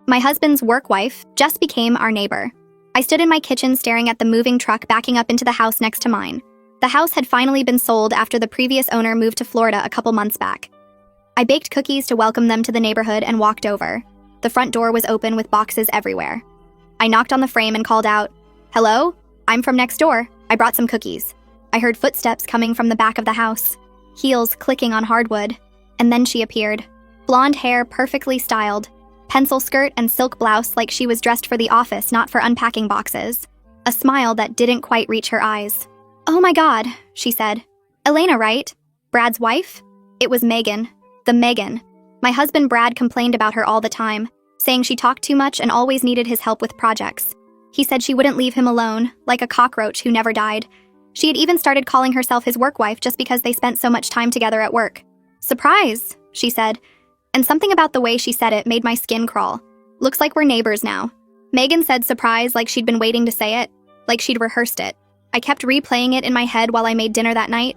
My husband's work wife just became our neighbor. I stood in my kitchen staring at the moving truck backing up into the house next to mine. The house had finally been sold after the previous owner moved to Florida a couple months back. I baked cookies to welcome them to the neighborhood and walked over. The front door was open with boxes everywhere. I knocked on the frame and called out, "Hello? I'm from next door. I brought some cookies." I heard footsteps coming from the back of the house, heels clicking on hardwood, and then she appeared. Blonde hair perfectly styled, pencil skirt and silk blouse like she was dressed for the office, not for unpacking boxes. A smile that didn't quite reach her eyes. "Oh my God," she said. "Elena, right? Brad's wife?" It was Megan. The Megan. My husband Brad complained about her all the time, saying she talked too much and always needed his help with projects. He said she wouldn't leave him alone, like a cockroach who never died. She had even started calling herself his work wife just because they spent so much time together at work. "Surprise," she said, and something about the way she said it made my skin crawl. "Looks like we're neighbors now." Megan said surprise like she'd been waiting to say it, like she'd rehearsed it. I kept replaying it in my head while I made dinner that night.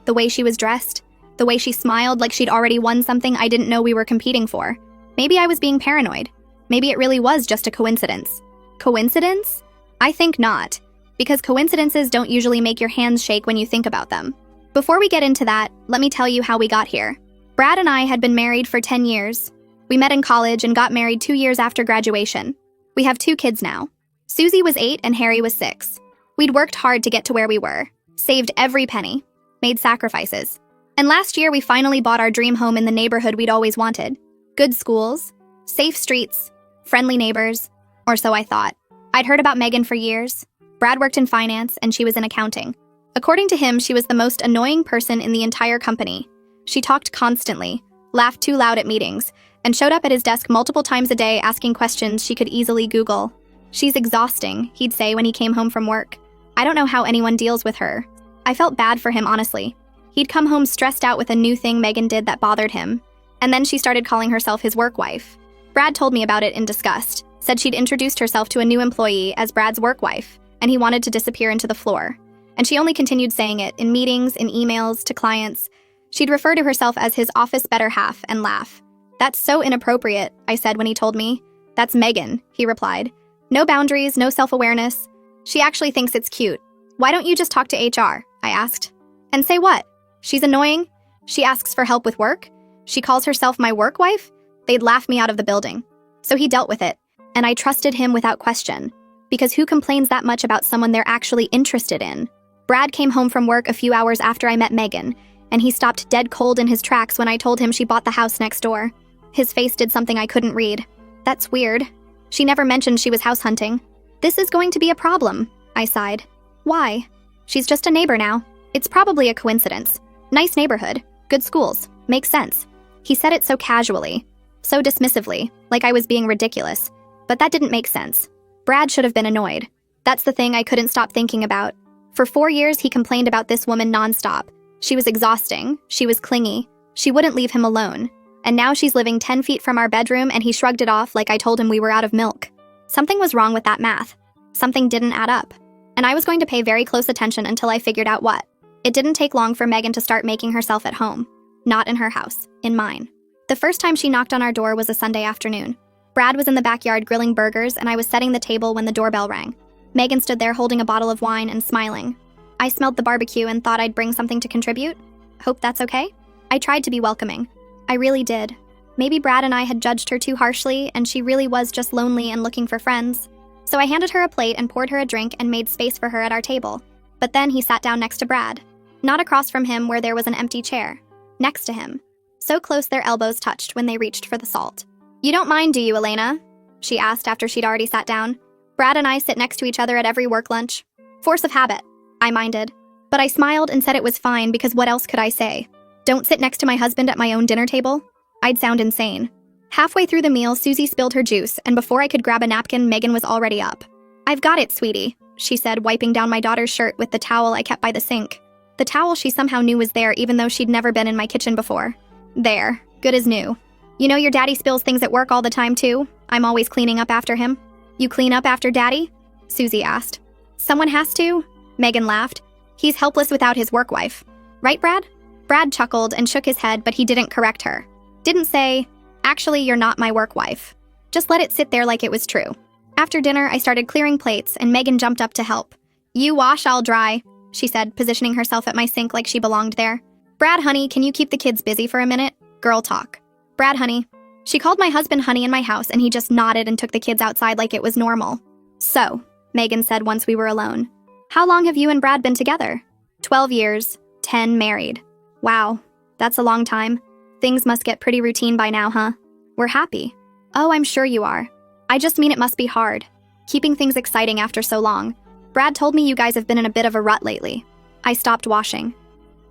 The way she was dressed, the way she smiled like she'd already won something I didn't know we were competing for. Maybe I was being paranoid. Maybe it really was just a coincidence. Coincidence? I think not, because coincidences don't usually make your hands shake when you think about them. Before we get into that, let me tell you how we got here. Brad and I had been married for 10 years. We met in college and got married 2 years after graduation. We have 2 kids now. Susie was 8 and Harry was 6. We'd worked hard to get to where we were, saved every penny, made sacrifices. And last year we finally bought our dream home in the neighborhood we'd always wanted. Good schools, safe streets, friendly neighbors, or so I thought. I'd heard about Megan for years. Brad worked in finance and she was in accounting. According to him, she was the most annoying person in the entire company. She talked constantly, laughed too loud at meetings, and showed up at his desk multiple times a day asking questions she could easily Google. "She's exhausting," he'd say when he came home from work. "I don't know how anyone deals with her." I felt bad for him, honestly. He'd come home stressed out with a new thing Megan did that bothered him, and then she started calling herself his work wife. Brad told me about it in disgust, said she'd introduced herself to a new employee as Brad's work wife, and he wanted to disappear into the floor. And she only continued saying it in meetings, in emails, to clients. She'd refer to herself as his office better half and laugh. "That's so inappropriate," I said when he told me. "That's Megan," he replied. "No boundaries, no self-awareness. She actually thinks it's cute. Why don't you just talk to HR?" I asked. "And say what? She's annoying? She asks for help with work? She calls herself my work wife?" They'd laugh me out of the building. So he dealt with it, and I trusted him without question. Because who complains that much about someone they're actually interested in? Brad came home from work a few hours after I met Megan, and he stopped dead cold in his tracks when I told him she bought the house next door. His face did something I couldn't read. "That's weird. She never mentioned she was house hunting." "This is going to be a problem," I sighed. "Why?" "She's just a neighbor now. It's probably a coincidence. Nice neighborhood, good schools, makes sense." He said it so casually, so dismissively, like I was being ridiculous. But that didn't make sense. Brad should have been annoyed. That's the thing I couldn't stop thinking about. For 4 years, he complained about this woman nonstop. She was exhausting, she was clingy, she wouldn't leave him alone. And now she's living 10 feet from our bedroom and he shrugged it off like I told him we were out of milk. Something was wrong with that math. Something didn't add up. And I was going to pay very close attention until I figured out what. It didn't take long for Megan to start making herself at home. Not in her house, in mine. The first time she knocked on our door was a Sunday afternoon. Brad was in the backyard grilling burgers and I was setting the table when the doorbell rang. Megan stood there holding a bottle of wine and smiling. I smelled the barbecue and thought I'd bring something to contribute. Hope that's okay? I tried to be welcoming. I really did. Maybe Brad and I had judged her too harshly and she really was just lonely and looking for friends. So I handed her a plate and poured her a drink and made space for her at our table. But then he sat down next to Brad. Not across from him where there was an empty chair. Next to him. So close their elbows touched when they reached for the salt. "You don't mind, do you, Elena?" she asked after she'd already sat down. Brad and I sit next to each other at every work lunch. Force of habit, I minded. But I smiled and said it was fine because what else could I say? Don't sit next to my husband at my own dinner table? I'd sound insane. Halfway through the meal, Susie spilled her juice, and before I could grab a napkin, Megan was already up. "I've got it, sweetie," she said, wiping down my daughter's shirt with the towel I kept by the sink. The towel she somehow knew was there even though she'd never been in my kitchen before. "There, good as new. You know your daddy spills things at work all the time too? I'm always cleaning up after him." "You clean up after daddy?" Susie asked. "Someone has to," Megan laughed. "He's helpless without his work wife. Right, Brad?" Brad chuckled and shook his head, but he didn't correct her. Didn't say, "Actually, you're not my work wife." Just let it sit there like it was true. After dinner, I started clearing plates, and Megan jumped up to help. You wash, I'll dry, she said, positioning herself at my sink like she belonged there. Brad, honey, can you keep the kids busy for a minute? Girl talk. Brad, honey. She called my husband honey in my house, and he just nodded and took the kids outside like it was normal. So, Megan said once we were alone, how long have you and Brad been together? 12 years, 10 married. Wow, that's a long time. Things must get pretty routine by now, huh? We're happy. Oh, I'm sure you are. I just mean it must be hard, keeping things exciting after so long. Brad told me you guys have been in a bit of a rut lately. I stopped washing.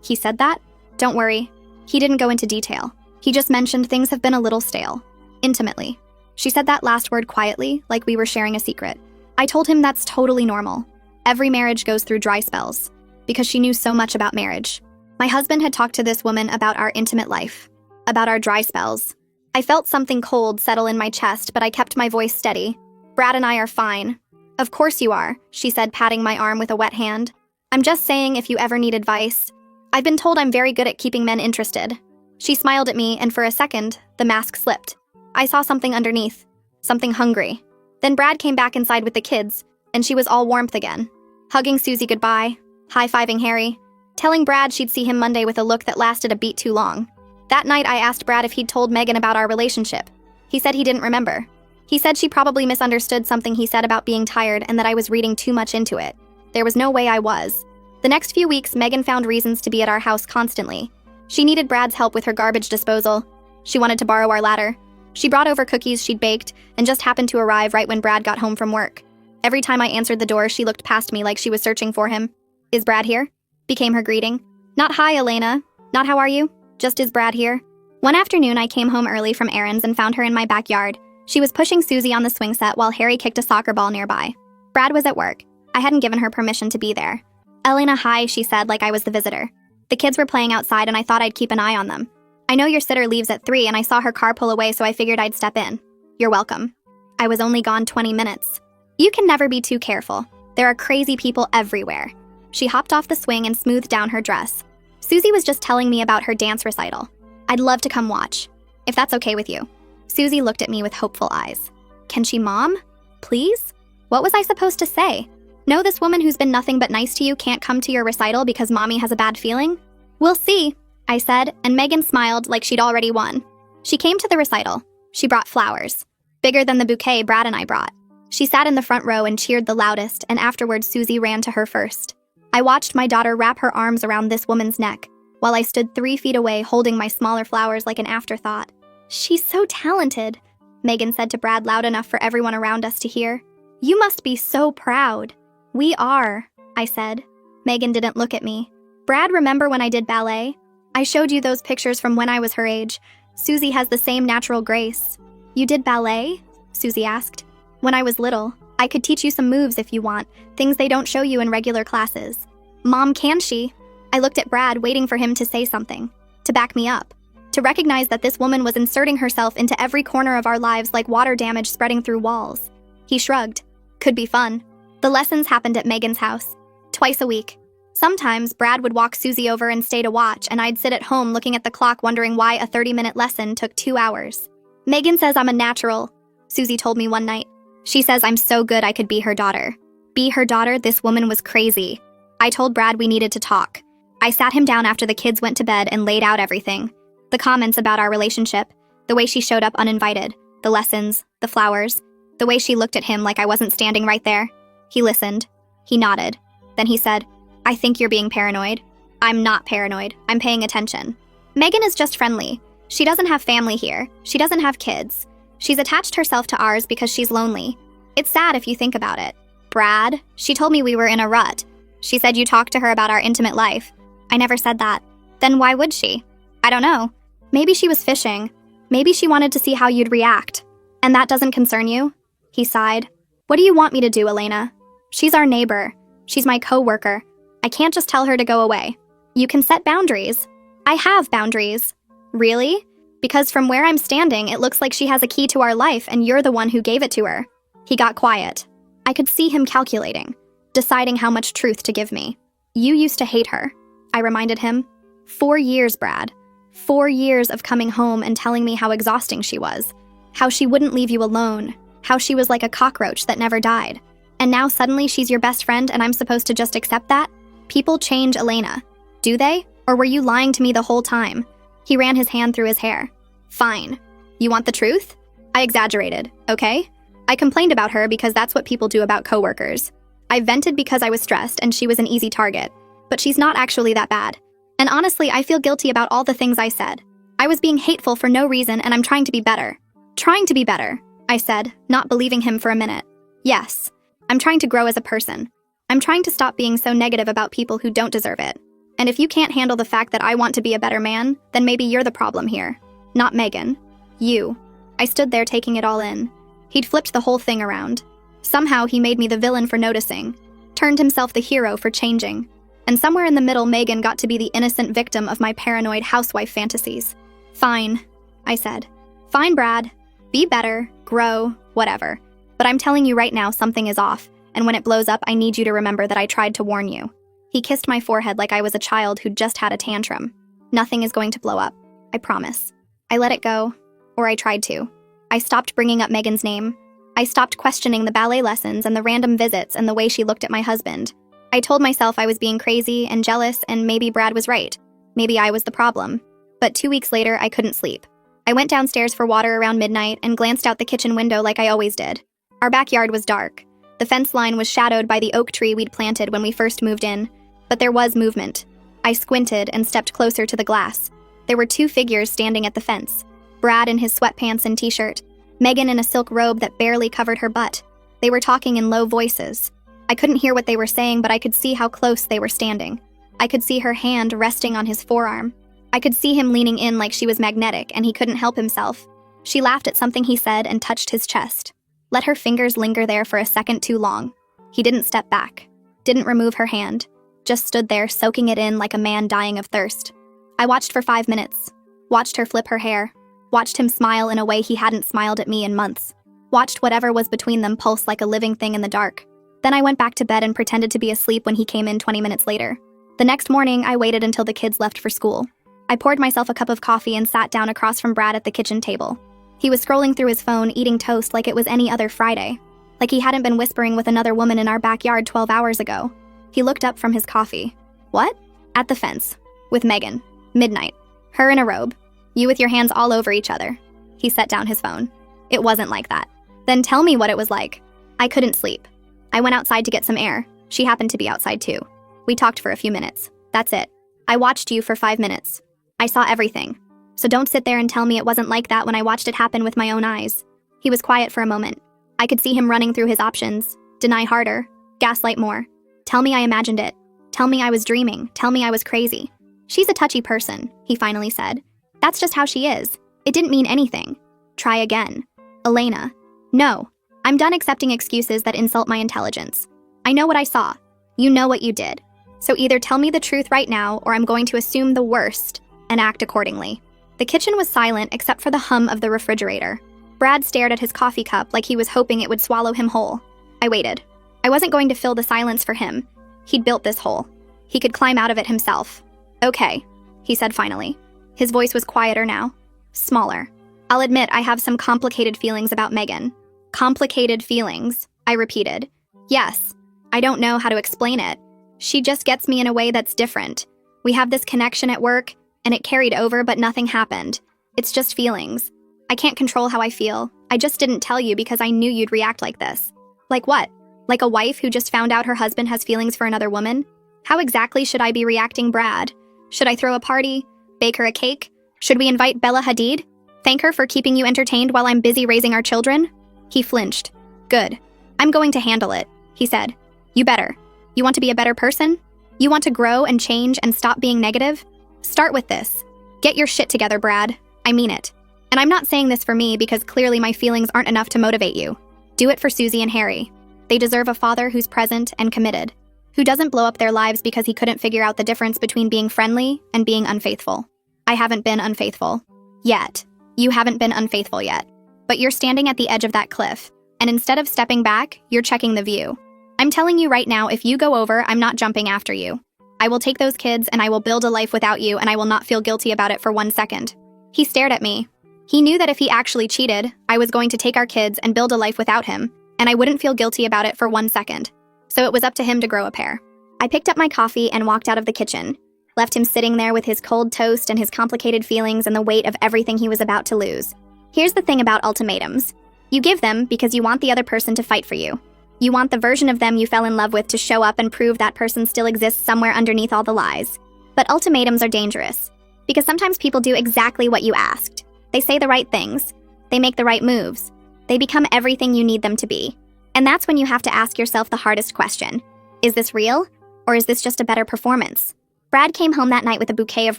He said that? Don't worry. He didn't go into detail. He just mentioned things have been a little stale. Intimately. She said that last word quietly, like we were sharing a secret. I told him that's totally normal. Every marriage goes through dry spells, because she knew so much about marriage. My husband had talked to this woman about our intimate life, about our dry spells. I felt something cold settle in my chest, but I kept my voice steady. Brad and I are fine. Of course you are, she said, patting my arm with a wet hand. I'm just saying if you ever need advice. I've been told I'm very good at keeping men interested. She smiled at me, and for a second, the mask slipped. I saw something underneath. Something hungry. Then Brad came back inside with the kids, and she was all warmth again. Hugging Susie goodbye, high-fiving Harry, telling Brad she'd see him Monday with a look that lasted a beat too long. That night, I asked Brad if he'd told Megan about our relationship. He said he didn't remember. He said she probably misunderstood something he said about being tired and that I was reading too much into it. There was no way I was. The next few weeks, Megan found reasons to be at our house constantly. She needed Brad's help with her garbage disposal. She wanted to borrow our ladder. She brought over cookies she'd baked and just happened to arrive right when Brad got home from work. Every time I answered the door, she looked past me like she was searching for him. Is Brad here? Became her greeting. Not hi, Elena. Not how are you? Just is Brad here? One afternoon, I came home early from errands and found her in my backyard. She was pushing Susie on the swing set while Harry kicked a soccer ball nearby. Brad was at work. I hadn't given her permission to be there. Elena, hi, she said like I was the visitor. The kids were playing outside and I thought I'd keep an eye on them. I know your sitter leaves at 3 and I saw her car pull away, so I figured I'd step in. You're welcome. I was only gone 20 minutes. You can never be too careful. There are crazy people everywhere. She hopped off the swing and smoothed down her dress. Susie was just telling me about her dance recital. I'd love to come watch, if that's okay with you. Susie looked at me with hopeful eyes. Can she, Mom? Please? What was I supposed to say? No, this woman who's been nothing but nice to you can't come to your recital because Mommy has a bad feeling? We'll see, I said, and Megan smiled like she'd already won. She came to the recital. She brought flowers, bigger than the bouquet Brad and I brought. She sat in the front row and cheered the loudest, and afterwards Susie ran to her first. I watched my daughter wrap her arms around this woman's neck, while I stood 3 feet away holding my smaller flowers like an afterthought. She's so talented, Megan said to Brad loud enough for everyone around us to hear. You must be so proud. We are, I said. Megan didn't look at me. Brad, remember when I did ballet? I showed you those pictures from when I was her age. Susie has the same natural grace. You did ballet? Susie asked. When I was little, I could teach you some moves if you want, things they don't show you in regular classes. Mom, can she? I looked at Brad, waiting for him to say something, to back me up, to recognize that this woman was inserting herself into every corner of our lives like water damage spreading through walls. He shrugged. Could be fun. The lessons happened at Megan's house, twice a week. Sometimes Brad would walk Susie over and stay to watch, and I'd sit at home looking at the clock wondering why a 30-minute lesson took 2 hours. Megan says I'm a natural, Susie told me one night. She says I'm so good I could be her daughter. Be her daughter? This woman was crazy. I told Brad we needed to talk. I sat him down after the kids went to bed and laid out everything. The comments about our relationship, the way she showed up uninvited, the lessons, the flowers, the way she looked at him like I wasn't standing right there. He listened. He nodded. Then he said, I think you're being paranoid. I'm not paranoid. I'm paying attention. Megan is just friendly. She doesn't have family here. She doesn't have kids. She's attached herself to ours because she's lonely. It's sad if you think about it. Brad, she told me we were in a rut. She said you talked to her about our intimate life. I never said that. Then why would she? I don't know. Maybe she was fishing. Maybe she wanted to see how you'd react. And that doesn't concern you? He sighed. What do you want me to do, Elena? She's our neighbor. She's my co-worker. I can't just tell her to go away. You can set boundaries. I have boundaries. Really? Because from where I'm standing, it looks like she has a key to our life and you're the one who gave it to her. He got quiet. I could see him calculating, deciding how much truth to give me. You used to hate her, I reminded him. 4 years, Brad. 4 years of coming home and telling me how exhausting she was. How she wouldn't leave you alone. How she was like a cockroach that never died. And now suddenly she's your best friend and I'm supposed to just accept that? People change, Elena. Do they? Or were you lying to me the whole time? He ran his hand through his hair. Fine. You want the truth? I exaggerated, okay? I complained about her because that's what people do about coworkers. I vented because I was stressed and she was an easy target. But she's not actually that bad. And honestly, I feel guilty about all the things I said. I was being hateful for no reason and I'm trying to be better. Trying to be better, I said, not believing him for a minute. Yes, I'm trying to grow as a person. I'm trying to stop being so negative about people who don't deserve it. And if you can't handle the fact that I want to be a better man, then maybe you're the problem here. Not Megan. You. I stood there taking it all in. He'd flipped the whole thing around. Somehow he made me the villain for noticing, turned himself the hero for changing. And somewhere in the middle, Megan got to be the innocent victim of my paranoid housewife fantasies. Fine, I said. Fine, Brad. Be better, grow, whatever. But I'm telling you right now, something is off, and when it blows up, I need you to remember that I tried to warn you. He kissed my forehead like I was a child who'd just had a tantrum. Nothing is going to blow up. I promise. I let it go, or I tried to. I stopped bringing up Megan's name. I stopped questioning the ballet lessons and the random visits and the way she looked at my husband. I told myself I was being crazy and jealous and maybe Brad was right. Maybe I was the problem. But 2 weeks later, I couldn't sleep. I went downstairs for water around midnight and glanced out the kitchen window like I always did. Our backyard was dark. The fence line was shadowed by the oak tree we'd planted when we first moved in, but there was movement. I squinted and stepped closer to the glass. There were 2 figures standing at the fence. Brad in his sweatpants and t-shirt, Megan in a silk robe that barely covered her butt. They were talking in low voices. I couldn't hear what they were saying, but I could see how close they were standing. I could see her hand resting on his forearm. I could see him leaning in like she was magnetic and he couldn't help himself. She laughed at something he said and touched his chest. Let her fingers linger there for a second too long. He didn't step back, didn't remove her hand, just stood there soaking it in like a man dying of thirst. I watched for 5 minutes, watched her flip her hair, watched him smile in a way he hadn't smiled at me in months, watched whatever was between them pulse like a living thing in the dark. Then I went back to bed and pretended to be asleep when he came in 20 minutes later. The next morning, I waited until the kids left for school. I poured myself a cup of coffee and sat down across from Brad at the kitchen table. He was scrolling through his phone, eating toast like it was any other Friday, like he hadn't been whispering with another woman in our backyard 12 hours ago. He looked up from his coffee. What? At the fence. With Megan. Midnight. Her in a robe. You with your hands all over each other. He set down his phone. It wasn't like that. Then tell me what it was like. I couldn't sleep. I went outside to get some air. She happened to be outside too. We talked for a few minutes. That's it. I watched you for 5 minutes. I saw everything. So don't sit there and tell me it wasn't like that when I watched it happen with my own eyes. He was quiet for a moment. I could see him running through his options. Deny harder. Gaslight more. Tell me I imagined it. Tell me I was dreaming. Tell me I was crazy. She's a touchy person, he finally said. That's just how she is. It didn't mean anything. Try again. Elena. No. I'm done accepting excuses that insult my intelligence. I know what I saw. You know what you did. So either tell me the truth right now or I'm going to assume the worst and act accordingly. The kitchen was silent except for the hum of the refrigerator. Brad stared at his coffee cup like he was hoping it would swallow him whole. I waited. I wasn't going to fill the silence for him. He'd built this hole. He could climb out of it himself. Okay, he said finally. His voice was quieter now. Smaller. I'll admit I have some complicated feelings about Megan. Complicated feelings, I repeated. Yes, I don't know how to explain it. She just gets me in a way that's different. We have this connection at work, and it carried over, but nothing happened. It's just feelings. I can't control how I feel. I just didn't tell you because I knew you'd react like this. Like what? Like a wife who just found out her husband has feelings for another woman? How exactly should I be reacting, Brad? Should I throw a party? Bake her a cake? Should we invite Bella Hadid? Thank her for keeping you entertained while I'm busy raising our children? He flinched. Good. I'm going to handle it, he said. You better. You want to be a better person? You want to grow and change and stop being negative? Start with this. Get your shit together, Brad. I mean it. And I'm not saying this for me because clearly my feelings aren't enough to motivate you. Do it for Susie and Harry. They deserve a father who's present and committed, who doesn't blow up their lives because he couldn't figure out the difference between being friendly and being unfaithful. I haven't been unfaithful. Yet. You haven't been unfaithful yet. But you're standing at the edge of that cliff, and instead of stepping back, you're checking the view. I'm telling you right now, if you go over, I'm not jumping after you. I will take those kids and I will build a life without you and I will not feel guilty about it for 1 second. He stared at me. He knew that if he actually cheated, I was going to take our kids and build a life without him, and I wouldn't feel guilty about it for 1 second. So it was up to him to grow a pair. I picked up my coffee and walked out of the kitchen, left him sitting there with his cold toast and his complicated feelings and the weight of everything he was about to lose. Here's the thing about ultimatums. You give them because you want the other person to fight for you. You want the version of them you fell in love with to show up and prove that person still exists somewhere underneath all the lies. But ultimatums are dangerous, because sometimes people do exactly what you asked. They say the right things. They make the right moves. They become everything you need them to be. And that's when you have to ask yourself the hardest question. Is this real? Or is this just a better performance? Brad came home that night with a bouquet of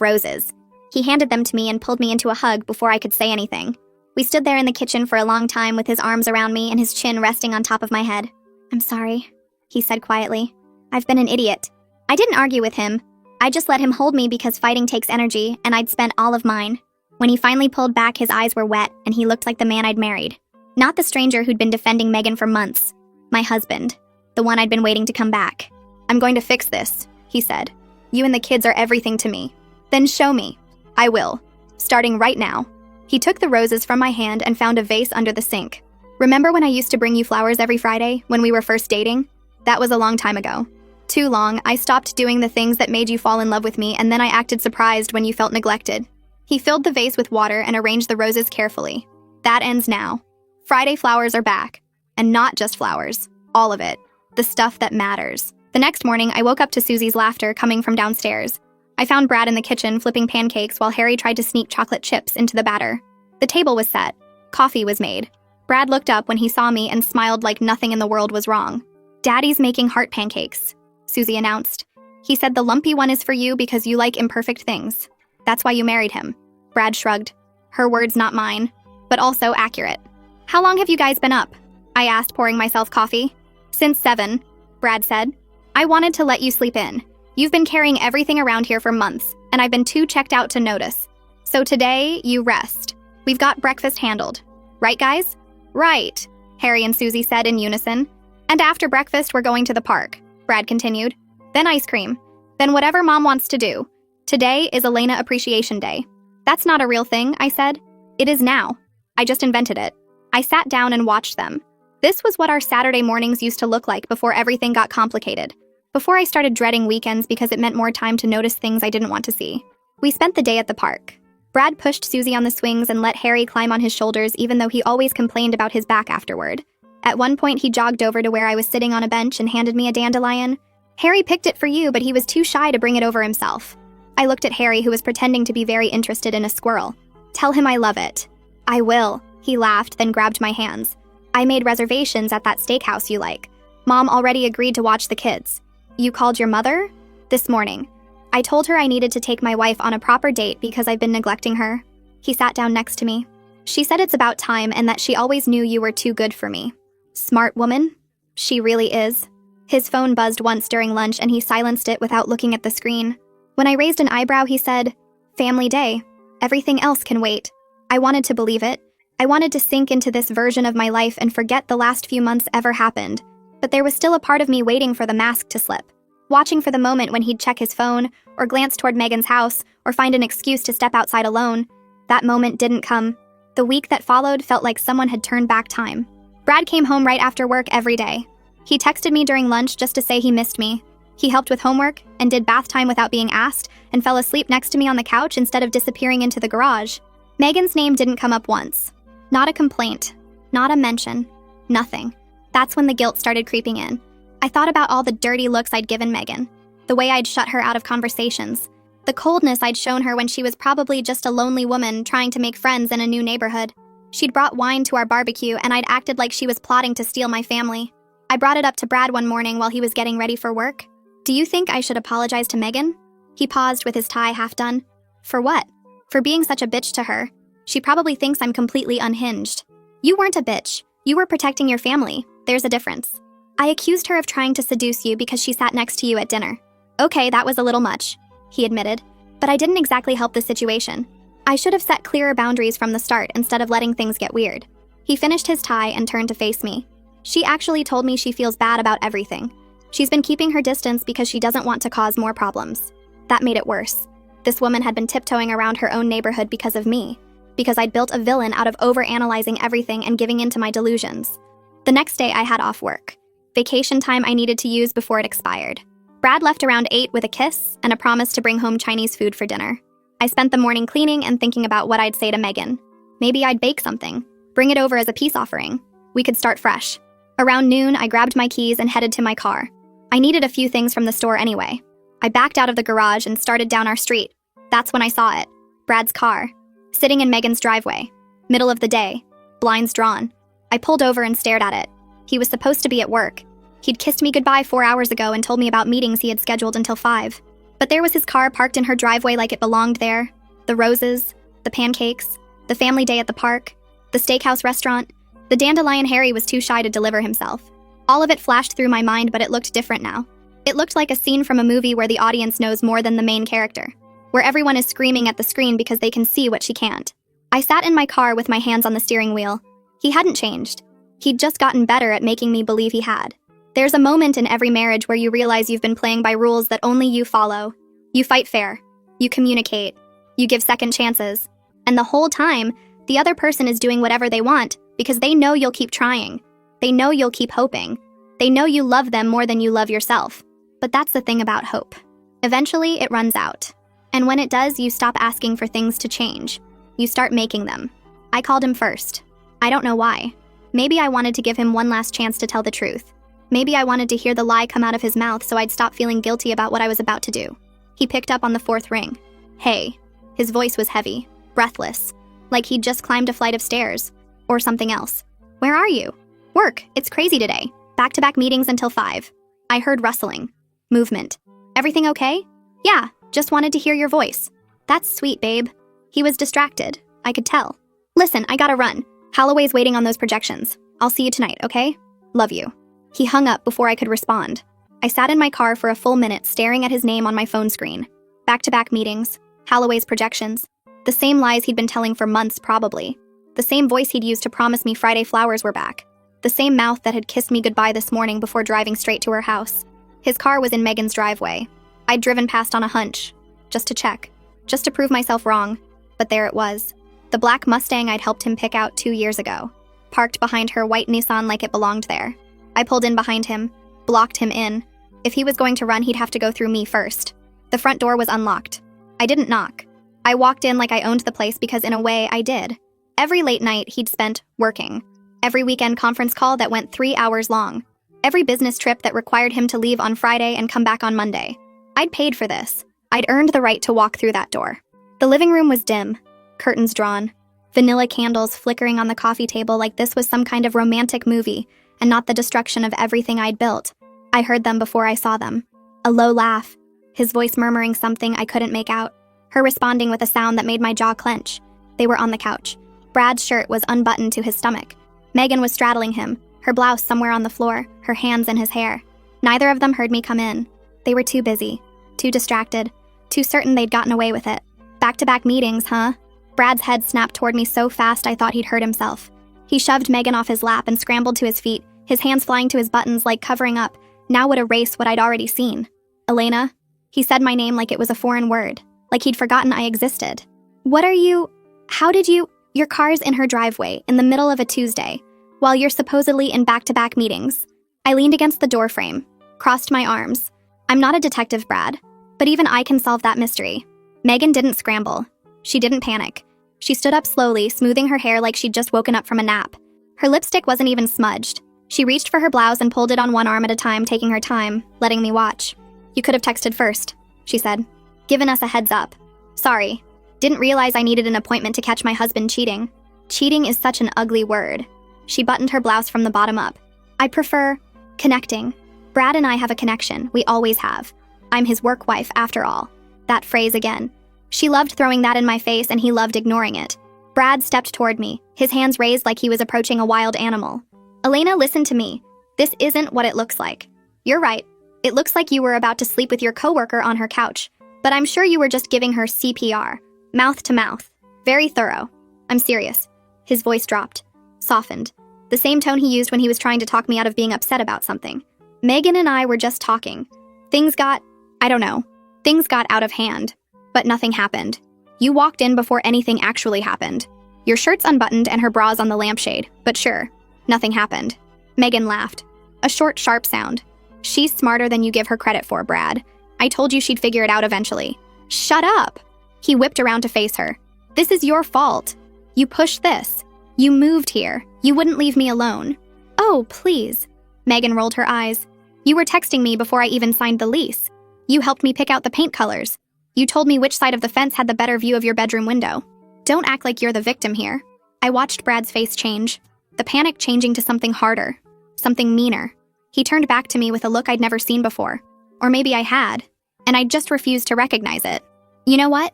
roses. He handed them to me and pulled me into a hug before I could say anything. We stood there in the kitchen for a long time with his arms around me and his chin resting on top of my head. "I'm sorry," he said quietly. "I've been an idiot." I didn't argue with him. I just let him hold me because fighting takes energy, and I'd spent all of mine. When he finally pulled back, his eyes were wet, and he looked like the man I'd married. Not the stranger who'd been defending Megan for months. My husband. The one I'd been waiting to come back. "I'm going to fix this," he said. "You and the kids are everything to me." "Then show me." "I will. Starting right now." He took the roses from my hand and found a vase under the sink. "Remember when I used to bring you flowers every Friday, when we were first dating? That was a long time ago. Too long. I stopped doing the things that made you fall in love with me, and then I acted surprised when you felt neglected." He filled the vase with water and arranged the roses carefully. "That ends now. Friday flowers are back. And not just flowers. All of it. The stuff that matters." The next morning, I woke up to Susie's laughter coming from downstairs. I found Brad in the kitchen flipping pancakes while Harry tried to sneak chocolate chips into the batter. The table was set. Coffee was made. Brad looked up when he saw me and smiled like nothing in the world was wrong. "Daddy's making heart pancakes," Susie announced. "He said the lumpy one is for you because you like imperfect things. That's why you married him." Brad shrugged. Her words, not mine, but also accurate. "How long have you guys been up?" I asked, pouring myself coffee. "Since 7, Brad said. "I wanted to let you sleep in. You've been carrying everything around here for months, and I've been too checked out to notice. So today, you rest. We've got breakfast handled. Right, guys?" "Right," Harry and Susie said in unison. "And after breakfast, we're going to the park," Brad continued. "Then ice cream. Then whatever Mom wants to do. Today is Elena Appreciation Day." "That's not a real thing," I said. "It is now. I just invented it." I sat down and watched them. This was what our Saturday mornings used to look like before everything got complicated. Before I started dreading weekends because it meant more time to notice things I didn't want to see. We spent the day at the park. Brad pushed Susie on the swings and let Harry climb on his shoulders even though he always complained about his back afterward. At one point, he jogged over to where I was sitting on a bench and handed me a dandelion. "Harry picked it for you, but he was too shy to bring it over himself." I looked at Harry, who was pretending to be very interested in a squirrel. "Tell him I love it." "I will," he laughed, then grabbed my hands. "I made reservations at that steakhouse you like. Mom already agreed to watch the kids." "You called your mother?" "This morning. I told her I needed to take my wife on a proper date because I've been neglecting her." He sat down next to me. "She said it's about time and that she always knew you were too good for me." "Smart woman." "She really is." His phone buzzed once during lunch and he silenced it without looking at the screen. When I raised an eyebrow, he said, "Family day. Everything else can wait." I wanted to believe it. I wanted to sink into this version of my life and forget the last few months ever happened. But there was still a part of me waiting for the mask to slip, watching for the moment when he'd check his phone, or glance toward Megan's house, or find an excuse to step outside alone. That moment didn't come. The week that followed felt like someone had turned back time. Brad came home right after work every day. He texted me during lunch just to say he missed me. He helped with homework, and did bath time without being asked, and fell asleep next to me on the couch instead of disappearing into the garage. Megan's name didn't come up once. Not a complaint. Not a mention. Nothing. That's when the guilt started creeping in. I thought about all the dirty looks I'd given Megan, the way I'd shut her out of conversations, the coldness I'd shown her when she was probably just a lonely woman trying to make friends in a new neighborhood. She'd brought wine to our barbecue and I'd acted like she was plotting to steal my family. I brought it up to Brad one morning while he was getting ready for work. "Do you think I should apologize to Megan?" He paused with his tie half done. "For what?" "For being such a bitch to her. She probably thinks I'm completely unhinged." "You weren't a bitch. You were protecting your family. There's a difference." "I accused her of trying to seduce you because she sat next to you at dinner." "Okay, that was a little much," he admitted. "But I didn't exactly help the situation. I should have set clearer boundaries from the start instead of letting things get weird." He finished his tie and turned to face me. "She actually told me she feels bad about everything. She's been keeping her distance because she doesn't want to cause more problems." That made it worse. This woman had been tiptoeing around her own neighborhood because of me. because I'd built a villain out of overanalyzing everything and giving in to my delusions. The next day, I had off work. Vacation time I needed to use before it expired. Brad left around 8 with a kiss and a promise to bring home Chinese food for dinner. I spent the morning cleaning and thinking about what I'd say to Megan. Maybe I'd bake something, bring it over as a peace offering. We could start fresh. Around noon, I grabbed my keys and headed to my car. I needed a few things from the store anyway. I backed out of the garage and started down our street. That's when I saw it. Brad's car. Sitting in Megan's driveway. Middle of the day. Blinds drawn. I pulled over and stared at it. He was supposed to be at work. He'd kissed me goodbye 4 hours ago and told me about meetings he had scheduled until 5. But there was his car parked in her driveway like it belonged there. The roses, the pancakes, the family day at the park, the steakhouse restaurant. The Dandelion Harry was too shy to deliver himself. All of it flashed through my mind, but it looked different now. It looked like a scene from a movie where the audience knows more than the main character, where everyone is screaming at the screen because they can see what she can't. I sat in my car with my hands on the steering wheel. He hadn't changed. He'd just gotten better at making me believe he had. There's a moment in every marriage where you realize you've been playing by rules that only you follow. You fight fair. You communicate. You give second chances. And the whole time, the other person is doing whatever they want because they know you'll keep trying. They know you'll keep hoping. They know you love them more than you love yourself. But that's the thing about hope. Eventually, it runs out. And when it does, you stop asking for things to change. You start making them. I called him first. I don't know why. Maybe I wanted to give him one last chance to tell the truth. Maybe I wanted to hear the lie come out of his mouth so I'd stop feeling guilty about what I was about to do. He picked up on the 4th ring. Hey. His voice was heavy, breathless, like he'd just climbed a flight of stairs. Or something else. Where are you? Work. It's crazy today. Back-to-back meetings until 5. I heard rustling. Movement. Everything okay? Yeah, just wanted to hear your voice. That's sweet, babe. He was distracted. I could tell. Listen, I gotta run. Holloway's waiting on those projections. I'll see you tonight, okay? Love you. He hung up before I could respond. I sat in my car for a full minute staring at his name on my phone screen. Back-to-back meetings. Holloway's projections. The same lies he'd been telling for months, probably. The same voice he'd used to promise me Friday flowers were back. The same mouth that had kissed me goodbye this morning before driving straight to her house. His car was in Megan's driveway. I'd driven past on a hunch. Just to check. Just to prove myself wrong. But there it was. The black Mustang I'd helped him pick out 2 years ago. Parked behind her white Nissan like it belonged there. I pulled in behind him. Blocked him in. If he was going to run, he'd have to go through me first. The front door was unlocked. I didn't knock. I walked in like I owned the place because in a way, I did. Every late night he'd spent working. Every weekend conference call that went 3 hours long. Every business trip that required him to leave on Friday and come back on Monday. I'd paid for this. I'd earned the right to walk through that door. The living room was dim. Curtains drawn. Vanilla candles flickering on the coffee table like this was some kind of romantic movie and not the destruction of everything I'd built. I heard them before I saw them. A low laugh. His voice murmuring something I couldn't make out. Her responding with a sound that made my jaw clench. They were on the couch. Brad's shirt was unbuttoned to his stomach. Megan was straddling him, her blouse somewhere on the floor, her hands in his hair. Neither of them heard me come in. They were too busy, too distracted, too certain they'd gotten away with it. Back-to-back meetings, huh? Brad's head snapped toward me so fast I thought he'd hurt himself. He shoved Megan off his lap and scrambled to his feet, his hands flying to his buttons like covering up, now would erase what I'd already seen. Elena? He said my name like it was a foreign word, like he'd forgotten I existed. What are you? How did you? Your car's in her driveway, in the middle of a Tuesday, while you're supposedly in back-to-back meetings. I leaned against the doorframe, crossed my arms. I'm not a detective, Brad, but even I can solve that mystery. Megan didn't scramble. She didn't panic. She stood up slowly, smoothing her hair like she'd just woken up from a nap. Her lipstick wasn't even smudged. She reached for her blouse and pulled it on one arm at a time, taking her time, letting me watch. You could have texted first, she said. Given us a heads up. Sorry. Didn't realize I needed an appointment to catch my husband cheating. Cheating is such an ugly word. She buttoned her blouse from the bottom up. I prefer connecting. Brad and I have a connection. We always have. I'm his work wife, after all. That phrase again. She loved throwing that in my face and he loved ignoring it. Brad stepped toward me, his hands raised like he was approaching a wild animal. Elena, listen to me. This isn't what it looks like. You're right. It looks like you were about to sleep with your coworker on her couch, but I'm sure you were just giving her CPR. Mouth to mouth. Very thorough. I'm serious. His voice dropped. Softened. The same tone he used when he was trying to talk me out of being upset about something. Megan and I were just talking. Things got out of hand. But nothing happened. You walked in before anything actually happened. Your shirt's unbuttoned and her bra's on the lampshade, but sure, nothing happened. Megan laughed. A short, sharp sound. She's smarter than you give her credit for, Brad. I told you she'd figure it out eventually. Shut up! He whipped around to face her. This is your fault. You pushed this. You moved here. You wouldn't leave me alone. Oh, please. Megan rolled her eyes. You were texting me before I even signed the lease. You helped me pick out the paint colors. You told me which side of the fence had the better view of your bedroom window. Don't act like you're the victim here. I watched Brad's face change, the panic changing to something harder, something meaner. He turned back to me with a look I'd never seen before. Or maybe I had, and I just refused to recognize it. You know what?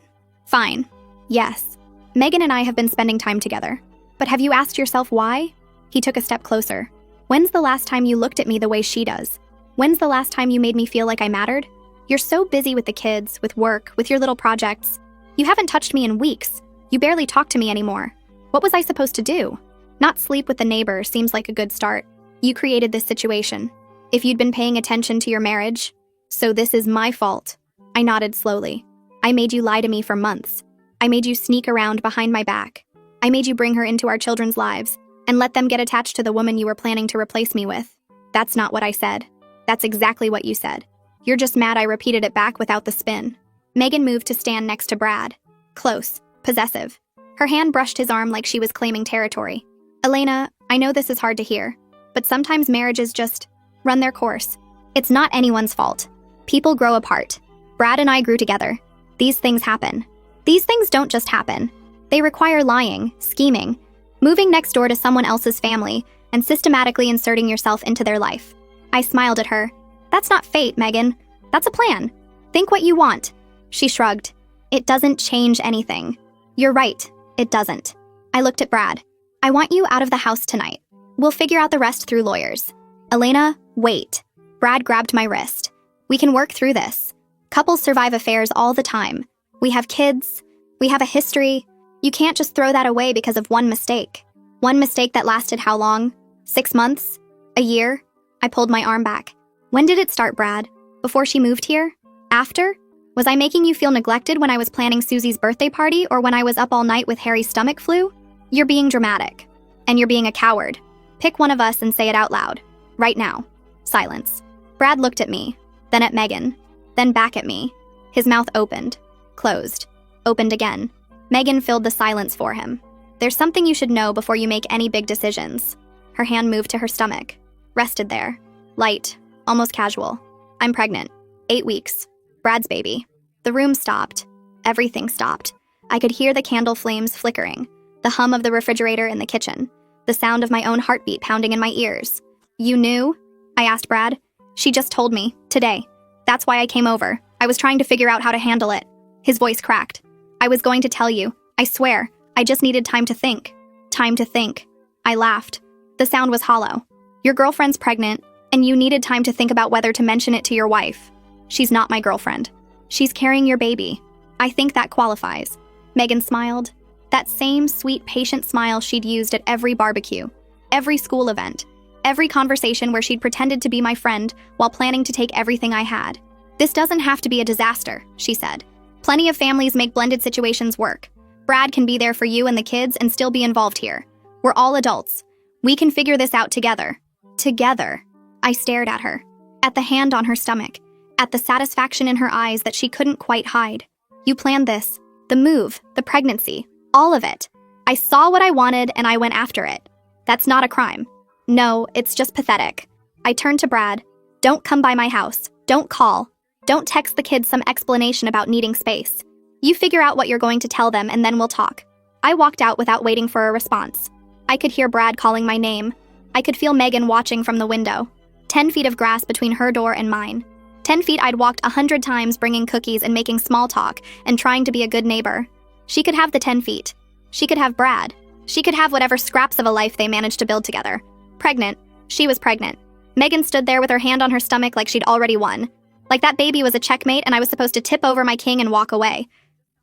Fine. Yes. Megan and I have been spending time together. But have you asked yourself why? He took a step closer. When's the last time you looked at me the way she does? When's the last time you made me feel like I mattered? You're so busy with the kids, with work, with your little projects. You haven't touched me in weeks. You barely talk to me anymore. What was I supposed to do? Not sleep with the neighbor seems like a good start. You created this situation. If you'd been paying attention to your marriage, so this is my fault. I nodded slowly. I made you lie to me for months. I made you sneak around behind my back. I made you bring her into our children's lives and let them get attached to the woman you were planning to replace me with. That's not what I said. That's exactly what you said. You're just mad I repeated it back without the spin. Megan moved to stand next to Brad. Close, possessive. Her hand brushed his arm like she was claiming territory. Elena, I know this is hard to hear, but sometimes marriages just run their course. It's not anyone's fault. People grow apart. Brad and I grew together. These things happen. These things don't just happen. They require lying, scheming, moving next door to someone else's family, and systematically inserting yourself into their life. I smiled at her. That's not fate, Megan. That's a plan. Think what you want. She shrugged. It doesn't change anything. You're right. It doesn't. I looked at Brad. I want you out of the house tonight. We'll figure out the rest through lawyers. Elena, wait. Brad grabbed my wrist. We can work through this. Couples survive affairs all the time. We have kids. We have a history. You can't just throw that away because of one mistake. One mistake that lasted how long? 6 months? A year? I pulled my arm back. When did it start, Brad? Before she moved here? After? Was I making you feel neglected when I was planning Susie's birthday party or when I was up all night with Harry's stomach flu? You're being dramatic. And you're being a coward. Pick one of us and say it out loud. Right now. Silence. Brad looked at me, then at Megan, then back at me. His mouth opened, closed, opened again. Megan filled the silence for him. There's something you should know before you make any big decisions. Her hand moved to her stomach, rested there. Light, almost casual. I'm pregnant. 8 weeks. Brad's baby. The room stopped. Everything stopped. I could hear the candle flames flickering, the hum of the refrigerator in the kitchen, the sound of my own heartbeat pounding in my ears. You knew? I asked Brad. She just told me, today. That's why I came over. I was trying to figure out how to handle it. His voice cracked. I was going to tell you. I swear. I just needed time to think. Time to think. I laughed. The sound was hollow. Your girlfriend's pregnant, and you needed time to think about whether to mention it to your wife. She's not my girlfriend. She's carrying your baby. I think that qualifies. Megan smiled. That same sweet, patient smile she'd used at every barbecue, every school event, every conversation where she'd pretended to be my friend while planning to take everything I had. This doesn't have to be a disaster, she said. Plenty of families make blended situations work. Brad can be there for you and the kids and still be involved here. We're all adults. We can figure this out together. Together. I stared at her, at the hand on her stomach, at the satisfaction in her eyes that she couldn't quite hide. You planned this. The move, the pregnancy, all of it. I saw what I wanted and I went after it. That's not a crime. No, it's just pathetic. I turned to Brad. Don't come by my house. Don't call. Don't text the kids some explanation about needing space. You figure out what you're going to tell them and then we'll talk. I walked out without waiting for a response. I could hear Brad calling my name. I could feel Megan watching from the window. 10 feet of grass between her door and mine. 10 feet I'd walked 100 times bringing cookies and making small talk and trying to be a good neighbor. She could have the 10 feet. She could have Brad. She could have whatever scraps of a life they managed to build together. Pregnant. She was pregnant. Megan stood there with her hand on her stomach like she'd already won. Like that baby was a checkmate and I was supposed to tip over my king and walk away.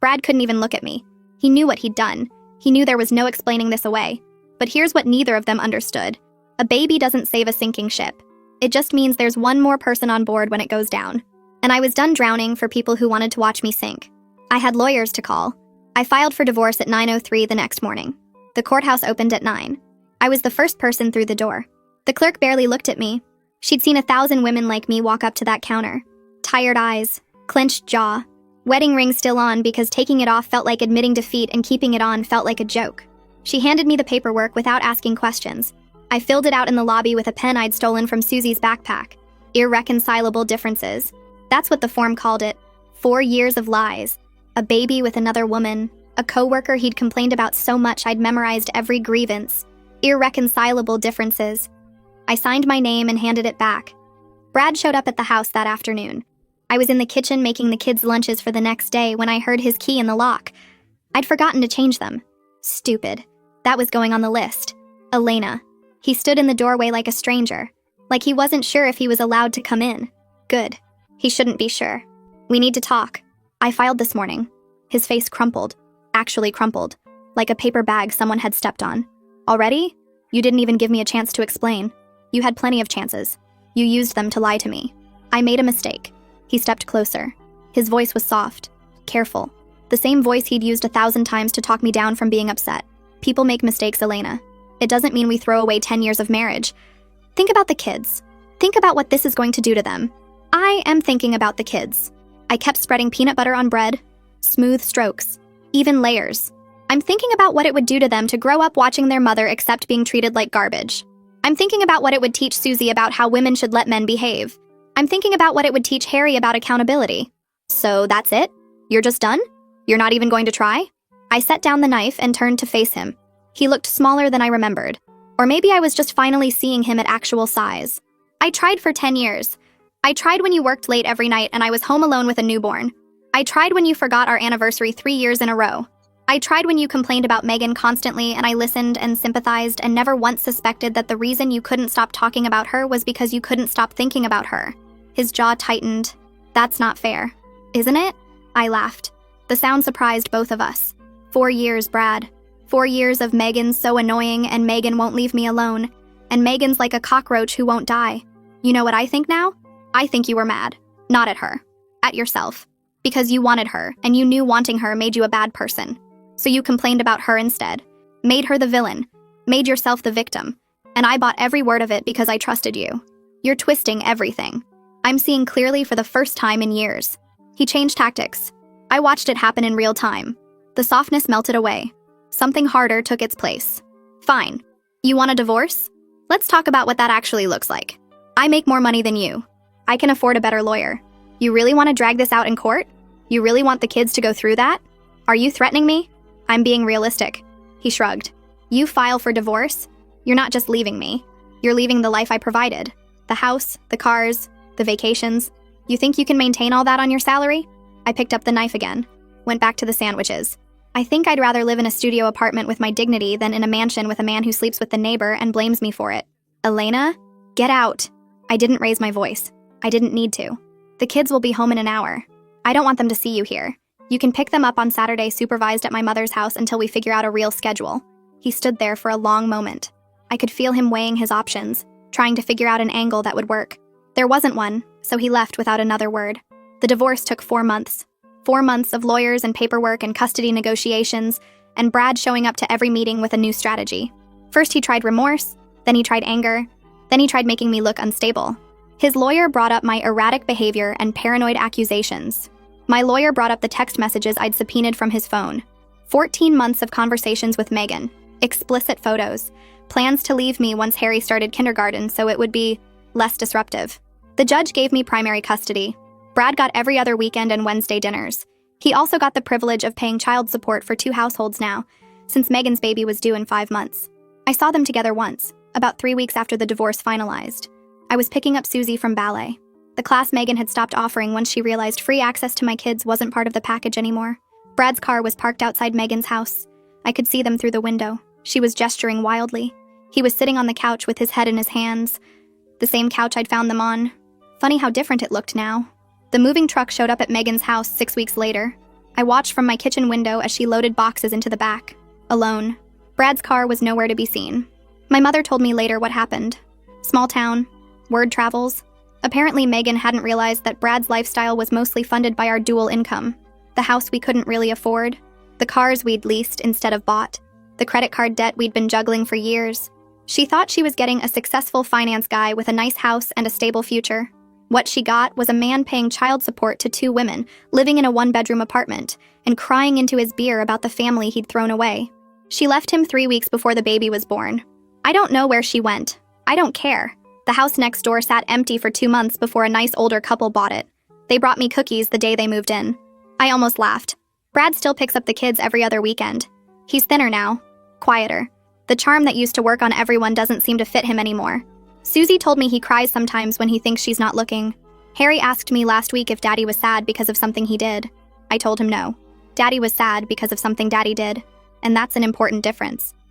Brad couldn't even look at me. He knew what he'd done. He knew there was no explaining this away. But here's what neither of them understood. A baby doesn't save a sinking ship. It just means there's one more person on board when it goes down. And I was done drowning for people who wanted to watch me sink. I had lawyers to call. I filed for divorce at 9:03 the next morning. The courthouse opened at 9. I was the first person through the door. The clerk barely looked at me. She'd seen 1,000 women like me walk up to that counter. Tired eyes, clenched jaw, wedding ring still on because taking it off felt like admitting defeat and keeping it on felt like a joke. She handed me the paperwork without asking questions. I filled it out in the lobby with a pen I'd stolen from Susie's backpack. Irreconcilable differences. That's what the form called it. 4 years of lies. A baby with another woman. A coworker he'd complained about so much I'd memorized every grievance. Irreconcilable differences. I signed my name and handed it back. Brad showed up at the house that afternoon. I was in the kitchen making the kids' lunches for the next day when I heard his key in the lock. I'd forgotten to change them. Stupid. That was going on the list. Elena. He stood in the doorway like a stranger. Like he wasn't sure if he was allowed to come in. Good. He shouldn't be sure. We need to talk. I filed this morning. His face crumpled. Actually crumpled. Like a paper bag someone had stepped on. Already? You didn't even give me a chance to explain. You had plenty of chances. You used them to lie to me. I made a mistake. He stepped closer. His voice was soft, careful. The same voice he'd used 1,000 times to talk me down from being upset. People make mistakes, Elena. It doesn't mean we throw away 10 years of marriage. Think about the kids. Think about what this is going to do to them. I am thinking about the kids. I kept spreading peanut butter on bread, smooth strokes, even layers. I'm thinking about what it would do to them to grow up watching their mother accept being treated like garbage. I'm thinking about what it would teach Susie about how women should let men behave. I'm thinking about what it would teach Harry about accountability. So that's it? You're just done? You're not even going to try? I set down the knife and turned to face him. He looked smaller than I remembered. Or maybe I was just finally seeing him at actual size. I tried for 10 years. I tried when you worked late every night and I was home alone with a newborn. I tried when you forgot our anniversary 3 years in a row. I tried when you complained about Megan constantly and I listened and sympathized and never once suspected that the reason you couldn't stop talking about her was because you couldn't stop thinking about her. His jaw tightened. That's not fair. Isn't it? I laughed. The sound surprised both of us. 4 years, Brad. 4 years of Megan's so annoying and Megan won't leave me alone. And Megan's like a cockroach who won't die. You know what I think now? I think you were mad. Not at her. At yourself. Because you wanted her, and you knew wanting her made you a bad person. So you complained about her instead. Made her the villain. Made yourself the victim. And I bought every word of it because I trusted you. You're twisting everything. I'm seeing clearly for the first time in years. He changed tactics. I watched it happen in real time. The softness melted away. Something harder took its place. Fine. You want a divorce? Let's talk about what that actually looks like. I make more money than you. I can afford a better lawyer. You really want to drag this out in court? You really want the kids to go through that? Are you threatening me? I'm being realistic. He shrugged. You file for divorce? You're not just leaving me. You're leaving the life I provided. The house, the cars, the vacations. You think you can maintain all that on your salary? I picked up the knife again. Went back to the sandwiches. I think I'd rather live in a studio apartment with my dignity than in a mansion with a man who sleeps with the neighbor and blames me for it. Elena? Get out. I didn't raise my voice. I didn't need to. The kids will be home in an hour. I don't want them to see you here. You can pick them up on Saturday supervised at my mother's house until we figure out a real schedule. He stood there for a long moment. I could feel him weighing his options, trying to figure out an angle that would work. There wasn't one, so he left without another word. The divorce took 4 months. 4 months of lawyers and paperwork and custody negotiations, and Brad showing up to every meeting with a new strategy. First he tried remorse, then he tried anger, then he tried making me look unstable. His lawyer brought up my erratic behavior and paranoid accusations. My lawyer brought up the text messages I'd subpoenaed from his phone. 14 months of conversations with Megan, explicit photos, plans to leave me once Harry started kindergarten so it would be less disruptive. The judge gave me primary custody. Brad got every other weekend and Wednesday dinners. He also got the privilege of paying child support for 2 households now, since Megan's baby was due in 5 months. I saw them together once, about 3 weeks after the divorce finalized. I was picking up Susie from ballet. The class Megan had stopped offering once she realized free access to my kids wasn't part of the package anymore. Brad's car was parked outside Megan's house. I could see them through the window. She was gesturing wildly. He was sitting on the couch with his head in his hands. The same couch I'd found them on. Funny how different it looked now. The moving truck showed up at Megan's house 6 weeks later. I watched from my kitchen window as she loaded boxes into the back. Alone. Brad's car was nowhere to be seen. My mother told me later what happened. Small town. Word travels. Apparently Megan hadn't realized that Brad's lifestyle was mostly funded by our dual income. The house we couldn't really afford. The cars we'd leased instead of bought. the credit card debt we'd been juggling for years. She thought she was getting a successful finance guy with a nice house and a stable future. What she got was a man paying child support to 2 women, living in a 1-bedroom apartment, and crying into his beer about the family he'd thrown away. She left him 3 weeks before the baby was born. I don't know where she went. I don't care. The house next door sat empty for 2 months before a nice older couple bought it. They brought me cookies the day they moved in. I almost laughed. Brad still picks up the kids every other weekend. He's thinner now, quieter. The charm that used to work on everyone doesn't seem to fit him anymore. Susie told me he cries sometimes when he thinks she's not looking. Harry asked me last week if Daddy was sad because of something he did. I told him no. Daddy was sad because of something Daddy did, and that's an important difference.